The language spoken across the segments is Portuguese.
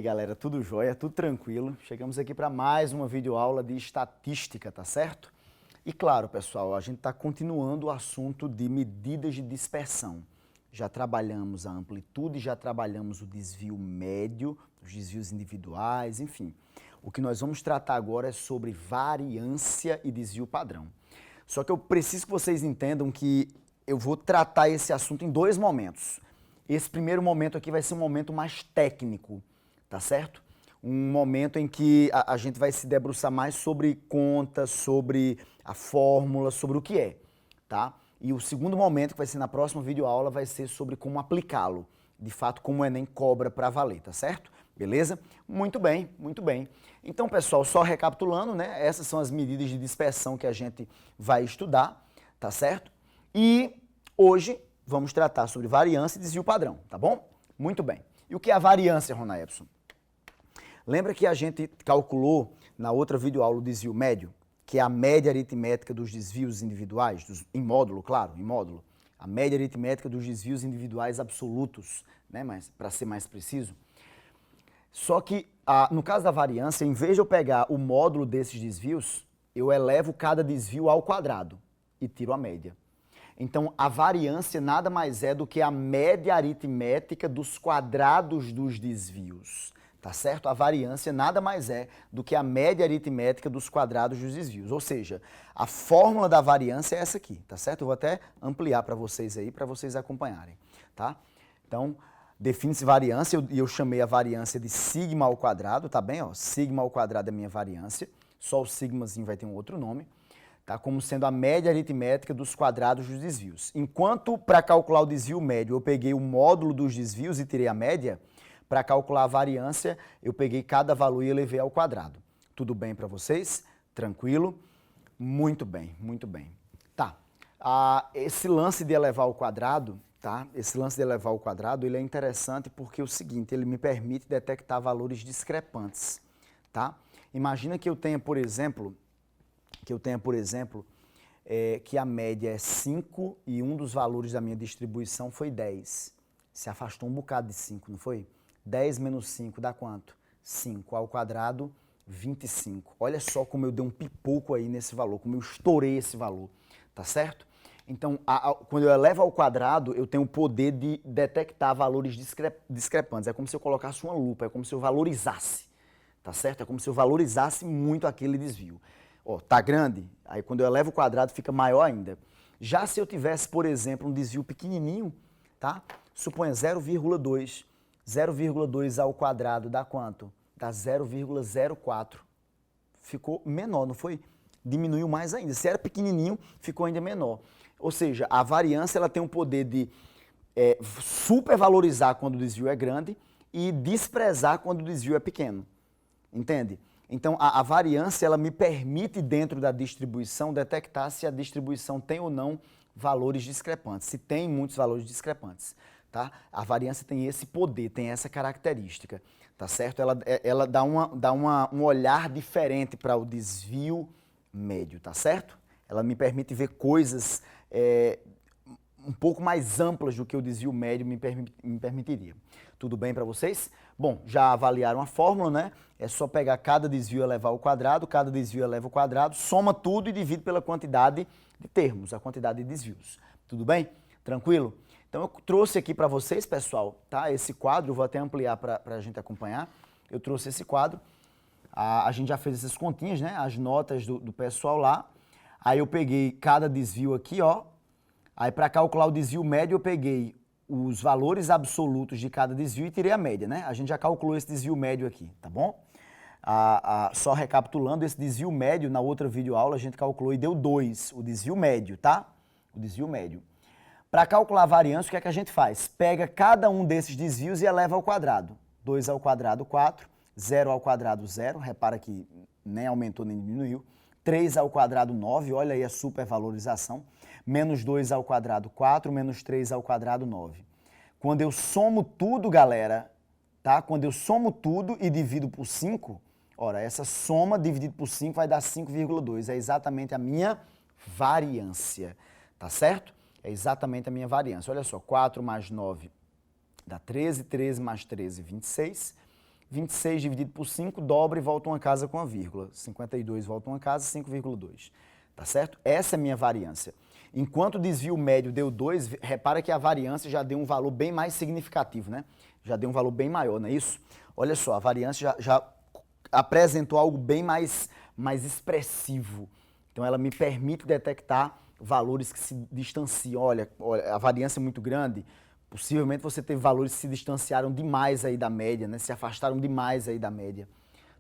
galera, tudo jóia, tudo tranquilo? Chegamos aqui para mais uma videoaula de estatística, tá certo? E claro, pessoal, a gente está continuando o assunto de medidas de dispersão. Já trabalhamos a amplitude, já trabalhamos o desvio médio, os desvios individuais, enfim. O que nós vamos tratar agora é sobre variância e desvio padrão. Só que eu preciso que vocês entendam que eu vou tratar esse assunto em dois momentos. Esse primeiro momento aqui vai ser um momento mais técnico, tá certo? Um momento em que a gente vai se debruçar mais sobre contas, sobre a fórmula, sobre o que é, tá? E o segundo momento, que vai ser na próxima videoaula, vai ser sobre como aplicá-lo. De fato, como o Enem cobra para valer, tá certo? Beleza? Muito bem, muito bem. Então, pessoal, só recapitulando, né? Essas são as medidas de dispersão que a gente vai estudar, tá certo? E hoje vamos tratar sobre variância e desvio padrão, tá bom? Muito bem. E o que é a variância, Rona Epson? Lembra que a gente calculou na outra videoaula o desvio médio, que é a média aritmética dos desvios individuais, em módulo, claro, em módulo. A média aritmética dos desvios individuais absolutos, né, mas para ser mais preciso. Só que, no caso da variância, em vez de eu pegar o módulo desses desvios, eu elevo cada desvio ao quadrado e tiro a média. Então, a variância nada mais é do que a média aritmética dos quadrados dos desvios, tá certo? A variância nada mais é do que a média aritmética dos quadrados dos desvios, ou seja, a fórmula da variância é essa aqui, tá certo? Eu vou até ampliar para vocês aí, para vocês acompanharem, tá? Então, define-se variância, e eu chamei a variância de sigma ao quadrado, tá bem? Ó, sigma ao quadrado é a minha variância, só o sigmazinho vai ter um outro nome. Tá, como sendo a média aritmética dos quadrados dos desvios. Enquanto para calcular o desvio médio eu peguei o módulo dos desvios e tirei a média, para calcular a variância eu peguei cada valor e elevei ao quadrado. Tudo bem para vocês? Tranquilo? Muito bem, muito bem. Tá, esse lance de elevar ao quadrado, tá? Esse lance de elevar ao quadrado, ele é interessante porque é o seguinte, ele me permite detectar valores discrepantes, tá? Imagina que eu tenha, por exemplo, que a média é 5 e um dos valores da minha distribuição foi 10. Se afastou um bocado de 5, não foi? 10 menos 5 dá quanto? 5 ao quadrado, 25. Olha só como eu dei um pipoco aí nesse valor, como eu estourei esse valor, tá certo? Então, quando eu elevo ao quadrado, eu tenho o poder de detectar valores discrepantes. É como se eu colocasse uma lupa, é como se eu valorizasse, tá certo? É como se eu valorizasse muito aquele desvio. Ó, tá grande, aí quando eu elevo o quadrado fica maior ainda. Já se eu tivesse, por exemplo, um desvio pequenininho, tá? Suponha 0,2. 0,2 ao quadrado dá quanto? Dá 0,04. Ficou menor, não foi? Diminuiu mais ainda. Se era pequenininho, ficou ainda menor. Ou seja, a variância ela tem o poder de supervalorizar quando o desvio é grande e desprezar quando o desvio é pequeno. Entende? Então, a variância, ela me permite, dentro da distribuição, detectar se a distribuição tem ou não valores discrepantes, se tem muitos valores discrepantes, tá? A variância tem esse poder, tem essa característica, tá certo? Ela dá um olhar diferente para o desvio médio, tá certo? Ela me permite ver coisas um pouco mais amplas do que o desvio médio me permitiria. Tudo bem para vocês? Bom, já avaliaram a fórmula, né? É só pegar cada desvio e elevar ao quadrado, cada desvio eleva ao quadrado, soma tudo e divide pela quantidade de termos, a quantidade de desvios. Tudo bem? Tranquilo? Então eu trouxe aqui para vocês, pessoal, tá? Esse quadro, eu vou até ampliar para a gente acompanhar. Eu trouxe esse quadro, a gente já fez essas continhas, né? As notas do pessoal lá. Aí eu peguei cada desvio aqui, ó. Aí para calcular o desvio médio eu peguei os valores absolutos de cada desvio e tirei a média, né? A gente já calculou esse desvio médio aqui, tá bom? Só recapitulando, esse desvio médio, na outra videoaula a gente calculou e deu 2, o desvio médio, tá? O desvio médio. Para calcular a variância, o que é que a gente faz? Pega cada um desses desvios e eleva ao quadrado. 2 ao quadrado, 4. 0 ao quadrado, 0. Repara que nem aumentou nem diminuiu. 3 ao quadrado, 9. Olha aí a supervalorização. Menos 2 ao quadrado, 4. Menos 3 ao quadrado, 9. Quando eu somo tudo, galera, tá? Quando eu somo tudo e divido por 5, ora, essa soma dividido por 5 vai dar 5,2. É exatamente a minha variância, tá certo? É exatamente a minha variância. Olha só, 4 mais 9 dá 13, 13 mais 13, 26. 26 dividido por 5, dobra e volta uma casa com uma vírgula. 52 volta uma casa, 5,2. Tá certo? Essa é a minha variância. Enquanto o desvio médio deu 2, repara que a variância já deu um valor bem mais significativo, né? Já deu um valor bem maior, não é isso? Olha só, a variância já apresentou algo bem mais expressivo. Então, ela me permite detectar valores que se distanciam. Olha, a variância é muito grande, possivelmente você teve valores que se distanciaram demais aí da média, né? Se afastaram demais aí da média.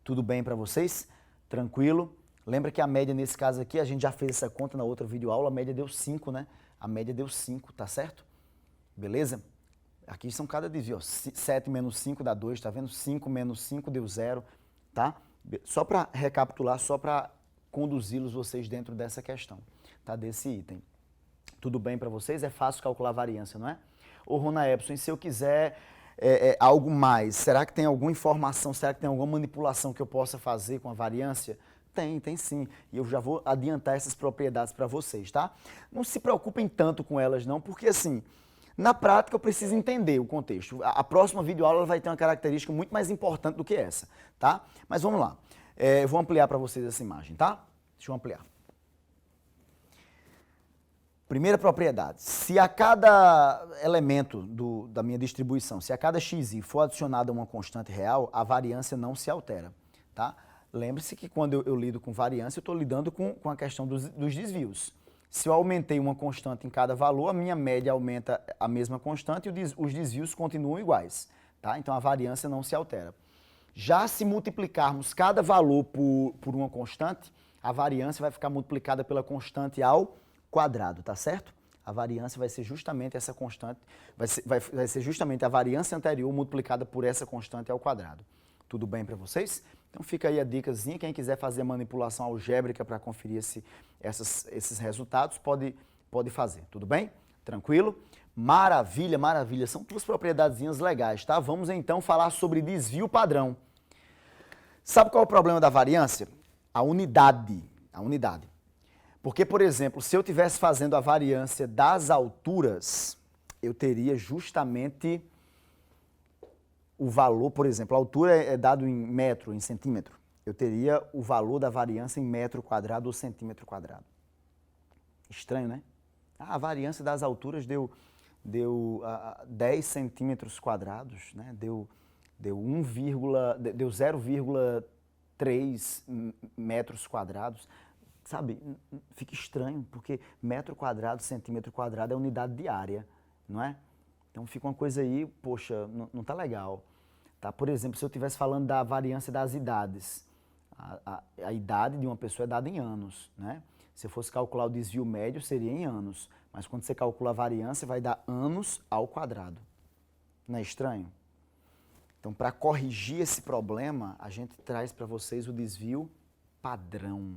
Tudo bem para vocês? Tranquilo? Lembra que a média nesse caso aqui, a gente já fez essa conta na outra videoaula, a média deu 5, né? A média deu 5, tá certo? Beleza? Aqui são cada desvio, ó. 7 menos 5 dá 2, tá vendo? 5 menos 5 deu 0, tá? Só para recapitular, só para conduzi-los vocês dentro dessa questão, tá? Desse item. Tudo bem para vocês? É fácil calcular a variância, não é? Ô, Rona Epson, e se eu quiser algo mais, será que tem alguma informação, será que tem alguma manipulação que eu possa fazer com a variância? Tem sim. E eu já vou adiantar essas propriedades para vocês, tá? Não se preocupem tanto com elas não, porque assim, na prática eu preciso entender o contexto. A próxima videoaula vai ter uma característica muito mais importante do que essa, tá? Mas vamos lá. Eu vou ampliar para vocês essa imagem, tá? Deixa eu ampliar. Primeira propriedade, se a cada elemento da minha distribuição, se a cada xi for adicionada uma constante real, a variância não se altera, tá? Lembre-se que quando eu lido com variância, eu estou lidando com a questão dos desvios. Se eu aumentei uma constante em cada valor, a minha média aumenta a mesma constante e os desvios continuam iguais, tá? Então a variância não se altera. Já se multiplicarmos cada valor por uma constante, a variância vai ficar multiplicada pela constante ao quadrado, tá certo? A variância vai ser justamente essa constante, vai ser justamente a variância anterior multiplicada por essa constante ao quadrado. Tudo bem para vocês? Então fica aí a dicasinha, quem quiser fazer manipulação algébrica para conferir esses resultados, pode fazer, tudo bem? Tranquilo? Maravilha, maravilha, são duas propriedadezinhas legais, tá? Vamos então falar sobre desvio padrão. Sabe qual é o problema da variância? A unidade. Porque, por exemplo, se eu estivesse fazendo a variância das alturas, eu teria justamente o valor, por exemplo, a altura é dado em metro, em centímetro. Eu teria o valor da variância em metro quadrado ou centímetro quadrado. Estranho, né? A variância das alturas deu 10 centímetros quadrados, né? Deu 0,3 metros quadrados. Sabe, fica estranho, porque metro quadrado, centímetro quadrado é unidade de área, não é? Então fica uma coisa aí, poxa, não tá legal. Tá? Por exemplo, se eu estivesse falando da variância das idades, a idade de uma pessoa é dada em anos, né? Se eu fosse calcular o desvio médio, seria em anos. Mas quando você calcula a variância, vai dar anos ao quadrado. Não é estranho? Então, para corrigir esse problema, a gente traz para vocês o desvio padrão.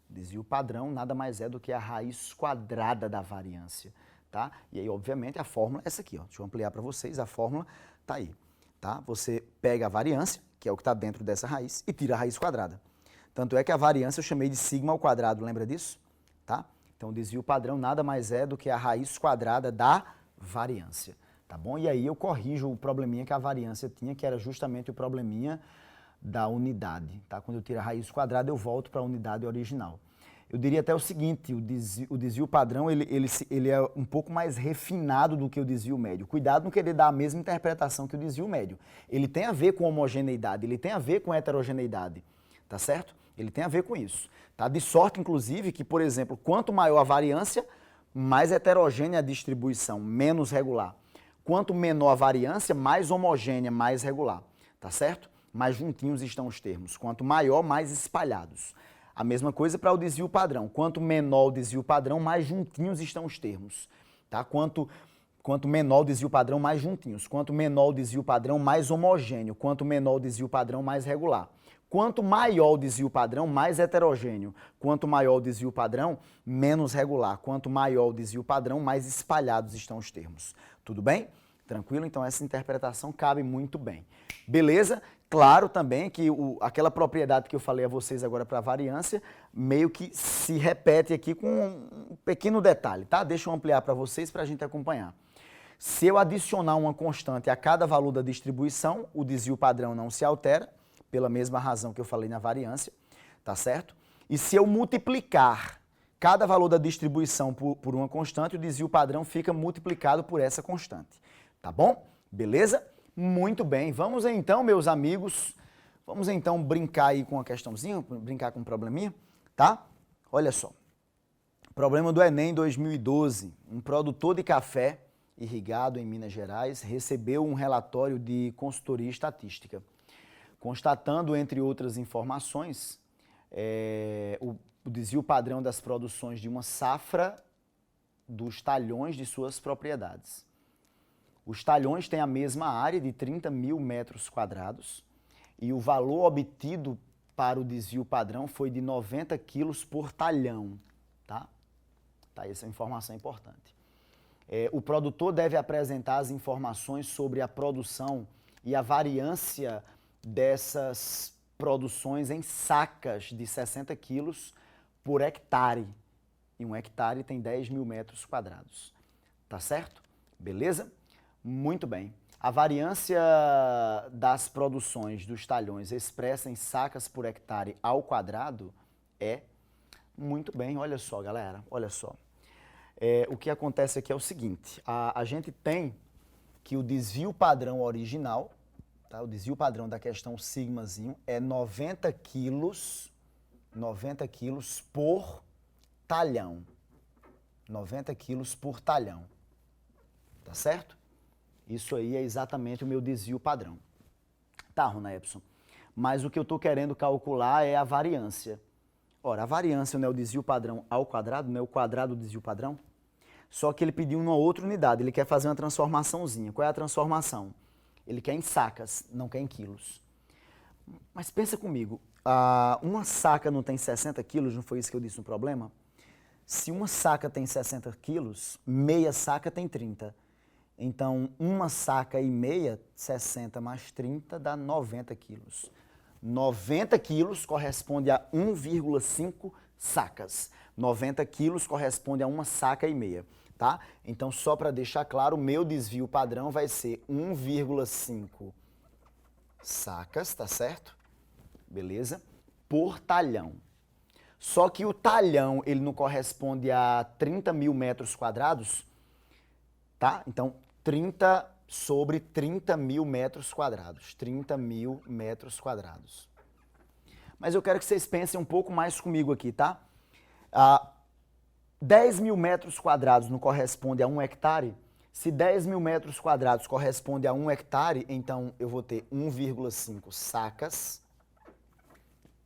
O desvio padrão nada mais é do que a raiz quadrada da variância, tá? E aí, obviamente, a fórmula é essa aqui, ó. Deixa eu ampliar para vocês, a fórmula tá aí, tá? Você pega a variância, que é o que está dentro dessa raiz, e tira a raiz quadrada. Tanto é que a variância eu chamei de sigma ao quadrado, lembra disso? Tá? Então, o desvio padrão nada mais é do que a raiz quadrada da variância, tá bom? E aí eu corrijo o probleminha que a variância tinha, que era justamente o probleminha da unidade, tá? Quando eu tiro a raiz quadrada, eu volto para a unidade original. Eu diria até o seguinte, o desvio padrão, ele é um pouco mais refinado do que o desvio médio. Cuidado não querer dar a mesma interpretação que o desvio médio. Ele tem a ver com homogeneidade, ele tem a ver com heterogeneidade, tá certo? Ele tem a ver com isso, tá? De sorte, inclusive, que, por exemplo, quanto maior a variância, mais heterogênea a distribuição, menos regular. Quanto menor a variância, mais homogênea, mais regular, tá certo? Mais juntinhos estão os termos. Quanto maior, mais espalhados. A mesma coisa para o desvio padrão. Quanto menor o desvio padrão, mais juntinhos estão os termos. Tá? Quanto menor o desvio padrão, mais juntinhos. Quanto menor o desvio padrão, mais homogêneo. Quanto menor o desvio padrão, mais regular. Quanto maior o desvio padrão, mais heterogêneo. Quanto maior o desvio padrão, menos regular. Quanto maior o desvio padrão, mais espalhados estão os termos. Tudo bem? Tranquilo? Então essa interpretação cabe muito bem. Beleza? Claro também que aquela propriedade que eu falei a vocês agora para a variância, meio que se repete aqui com um pequeno detalhe, tá? Deixa eu ampliar para vocês para a gente acompanhar. Se eu adicionar uma constante a cada valor da distribuição, o desvio padrão não se altera, pela mesma razão que eu falei na variância, tá certo? E se eu multiplicar cada valor da distribuição por uma constante, o desvio padrão fica multiplicado por essa constante, tá bom? Beleza? Muito bem. Vamos então, meus amigos, vamos então brincar aí com uma questãozinha, brincar com um probleminha, tá? Olha só. Problema do Enem 2012. Um produtor de café irrigado em Minas Gerais recebeu um relatório de consultoria estatística, constatando, entre outras informações, o desvio padrão das produções de uma safra dos talhões de suas propriedades. Os talhões têm a mesma área de 30 mil metros quadrados e o valor obtido para o desvio padrão foi de 90 quilos por talhão. Tá? Tá, essa é uma informação importante. O produtor deve apresentar as informações sobre a produção e a variância dessas produções em sacas de 60 quilos por hectare. E um hectare tem 10 mil metros quadrados. Tá certo? Beleza? Muito bem. A variância das produções dos talhões expressa em sacas por hectare ao quadrado é... Muito bem, olha só, galera, olha só. O que acontece aqui é o seguinte, a gente tem que o desvio padrão original, tá? O desvio padrão da questão sigmazinho é 90 quilos por talhão. 90 quilos por talhão, tá certo? Isso aí é exatamente o meu desvio padrão. Tá, Rona Epson, mas o que eu estou querendo calcular é a variância. Ora, a variância não é o desvio padrão ao quadrado, não é o quadrado do desvio padrão? Só que ele pediu uma outra unidade, ele quer fazer uma transformaçãozinha. Qual é a transformação? Ele quer em sacas, não quer em quilos. Mas pensa comigo, uma saca não tem 60 quilos, não foi isso que eu disse no problema? Se uma saca tem 60 quilos, meia saca tem 30. Então, uma saca e meia, 60 mais 30 dá 90 quilos. 90 quilos corresponde a 1,5 sacas. 90 quilos corresponde a uma saca e meia, tá? Então, só para deixar claro, o meu desvio padrão vai ser 1,5 sacas, tá certo? Beleza? Por talhão. Só que o talhão, ele não corresponde a 30 mil metros quadrados, tá? Então, 30 sobre 30 mil metros quadrados. 30 mil metros quadrados. Mas eu quero que vocês pensem um pouco mais comigo aqui, tá? 10 mil metros quadrados não corresponde a 1 hectare. Se 10 mil metros quadrados corresponde a 1 hectare, então eu vou ter 1,5 sacas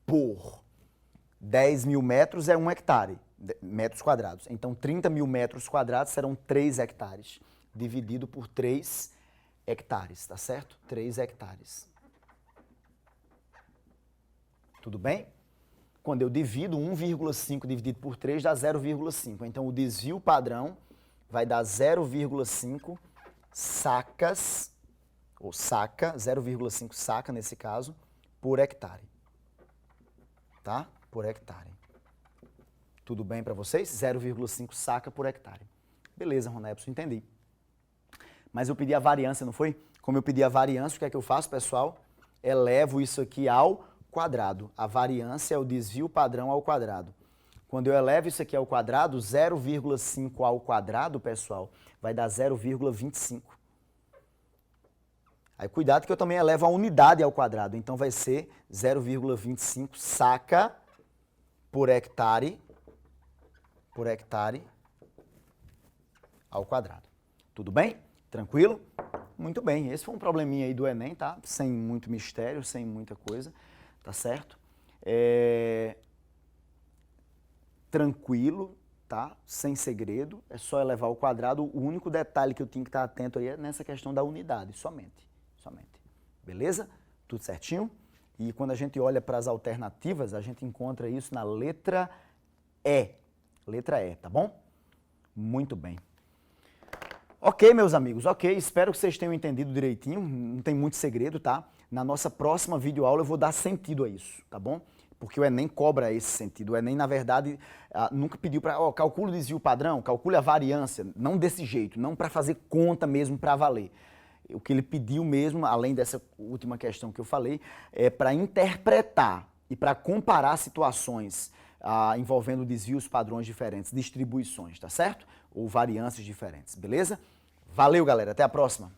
por 10 mil metros é 1 hectare, metros quadrados. Então 30 mil metros quadrados serão 3 hectares, dividido por 3 hectares, tá certo? 3 hectares. Tudo bem? Quando eu divido 1,5 dividido por 3 dá 0,5. Então o desvio padrão vai dar 0,5 sacas, ou saca, 0,5 saca nesse caso, por hectare. Tá? Por hectare. Tudo bem para vocês? 0,5 saca por hectare. Beleza, Rona Epson, entendi. Mas eu pedi a variância, não foi? Como eu pedi a variância, o que é que eu faço, pessoal? Elevo isso aqui ao quadrado. A variância é o desvio padrão ao quadrado. Quando eu elevo isso aqui ao quadrado, 0,5 ao quadrado, pessoal, vai dar 0,25. Aí cuidado que eu também elevo a unidade ao quadrado. Então vai ser 0,25 saca por hectare ao quadrado. Tudo bem? Tranquilo? Muito bem. Esse foi um probleminha aí do Enem, tá? Sem muito mistério, sem muita coisa. Tá certo? Tranquilo, tá? Sem segredo, é só elevar ao quadrado. O único detalhe que eu tenho que estar atento aí é nessa questão da unidade, somente. Beleza? Tudo certinho? E quando a gente olha para as alternativas, a gente encontra isso na letra E. Letra E, tá bom? Muito bem. Ok, meus amigos, ok. Espero que vocês tenham entendido direitinho. Não tem muito segredo, tá? Na nossa próxima videoaula eu vou dar sentido a isso, tá bom? porque o Enem cobra esse sentido. O Enem, na verdade, nunca pediu para, calcule o desvio padrão, calcule a variância, não desse jeito, não para fazer conta mesmo para valer. O que ele pediu mesmo, além dessa última questão que eu falei, é para interpretar e para comparar situações envolvendo desvios padrões diferentes, distribuições, tá certo? Ou variâncias diferentes, beleza? Valeu, galera, até a próxima!